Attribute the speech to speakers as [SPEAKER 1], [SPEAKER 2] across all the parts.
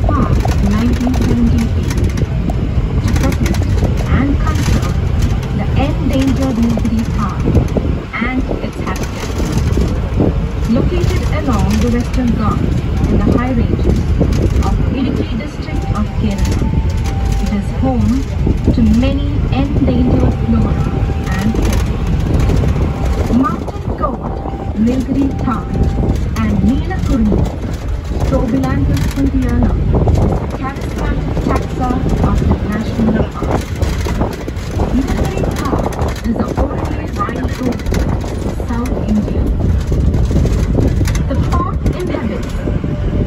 [SPEAKER 1] Park in 1978 to protect and conserve the endangered Nilgiri Park and its habitat. Located along the Western Ghats in the high ranges of Idukki district of Kerala, it is home to many endangered flora and fauna. Mountain goat, Nilgiri Park, and Neelakurmi, Strobilanthus puntianum, charismatic taxa of the national park. Nilgiri Park is the only rainforest in South India. The park inhabits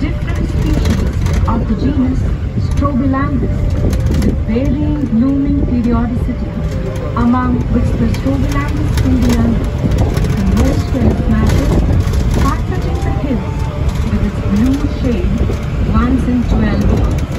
[SPEAKER 1] different species of the genus Strobilanthus with varying blooming periodicity, among which the Strobilanthus puntianum, the most charismatic, carpeting the hills with its blue shade once in 12 years.